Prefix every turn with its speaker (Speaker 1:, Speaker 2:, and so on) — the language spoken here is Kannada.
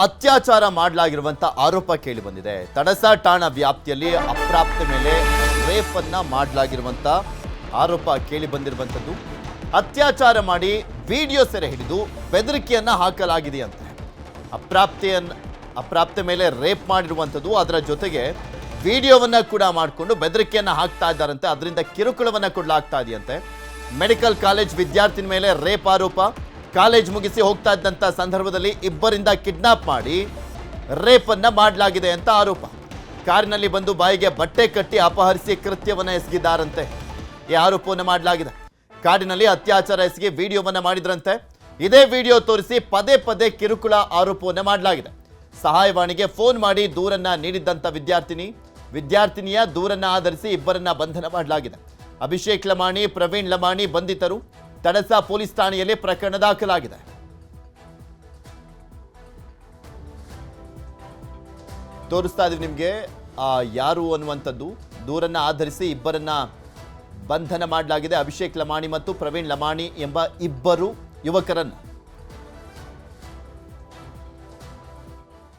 Speaker 1: ಅತ್ಯಾಚಾರ ಮಾಡಲಾಗಿರುವಂತ ಆರೋಪ ಕೇಳಿ ಬಂದಿದೆ. ತಡಸ ಠಾಣಾ ವ್ಯಾಪ್ತಿಯಲ್ಲಿ ಅಪ್ರಾಪ್ತ ಮೇಲೆ ರೇಪ್ ಅನ್ನ ಮಾಡಲಾಗಿರುವಂತ ಆರೋಪ ಕೇಳಿ ಬಂದಿರುವಂತದ್ದು. ಅತ್ಯಾಚಾರ ಮಾಡಿ ವಿಡಿಯೋ ಸೆರೆ ಹಿಡಿದು ಬೆದರಿಕೆಯನ್ನ ಹಾಕಲಾಗಿದೆ ಅಂತ. ಅಪ್ರಾಪ್ತ ಮೇಲೆ ರೇಪ್ ಮಾಡಿರುವಂತದ್ದು, ಅದರ ಜೊತೆಗೆ ವಿಡಿಯೋವನ್ನ ಕೂಡ ಮಾಡಿಕೊಂಡು ಬೆದರಿಕೆಯನ್ನ ಹಾಕ್ತಾ ಇದ್ದಾರಂತೆ. ಅದರಿಂದ ಕಿರುಕುಳವನ್ನ ಕೊಡಲಾಗ್ತಾ ಇದೆಯಂತೆ. ಮೆಡಿಕಲ್ ಕಾಲೇಜ್ ವಿದ್ಯಾರ್ಥಿನಿ ಮೇಲೆ ರೇಪ್ ಆರೋಪ. ಕಾಲೇಜ್ ಮುಗಿಸಿ ಹೋಗ್ತಾ ಇದ್ದಂಥ ಸಂದರ್ಭದಲ್ಲಿ ಇಬ್ಬರಿಂದ ಕಿಡ್ನಾಪ್ ಮಾಡಿ ರೇಪ್ ಅನ್ನ ಮಾಡಲಾಗಿದೆ ಅಂತ ಆರೋಪ. ಕಾರಿನಲ್ಲಿ ಬಂದು ಬಾಯಿಗೆ ಬಟ್ಟೆ ಕಟ್ಟಿ ಅಪಹರಿಸಿ ಕೃತ್ಯವನ್ನ ಎಸಗಿದ್ದಾರಂತೆ. ಈ ಆರೋಪವನ್ನು ಮಾಡಲಾಗಿದೆ. ಕಾರಿನಲ್ಲಿ ಅತ್ಯಾಚಾರ ಎಸಗಿ ವಿಡಿಯೋವನ್ನ ಮಾಡಿದ್ರಂತೆ. ಇದೇ ವಿಡಿಯೋ ತೋರಿಸಿ ಪದೇ ಪದೇ ಕಿರುಕುಳ ಆರೋಪವನ್ನ ಮಾಡಲಾಗಿದೆ. ಸಹಾಯವಾಣಿಗೆ ಫೋನ್ ಮಾಡಿ ದೂರನ್ನ ನೀಡಿದ್ದಂಥ ವಿದ್ಯಾರ್ಥಿನಿಯ ದೂರನ್ನ ಆಧರಿಸಿ ಇಬ್ಬರನ್ನ ಬಂಧನ ಮಾಡಲಾಗಿದೆ. ಅಭಿಷೇಕ್ ಲಮಾಣಿ, ಪ್ರವೀಣ್ ಲಮಾಣಿ ಬಂಧಿತರು. ತಡಸ ಪೊಲೀಸ್ ಠಾಣೆಯಲ್ಲಿ ಪ್ರಕರಣ ದಾಖಲಾಗಿದೆ. ತೋರಿಸ್ತಾ ಇದೀವಿ ನಿಮಗೆ ಯಾರು ಅನ್ನುವಂಥದ್ದು. ದೂರನ್ನ ಆಧರಿಸಿ ಇಬ್ಬರನ್ನ ಬಂಧನ ಮಾಡಲಾಗಿದೆ. ಅಭಿಷೇಕ್ ಲಮಾಣಿ ಮತ್ತು ಪ್ರವೀಣ್ ಲಮಾಣಿ ಎಂಬ ಇಬ್ಬರು ಯುವಕರನ್ನ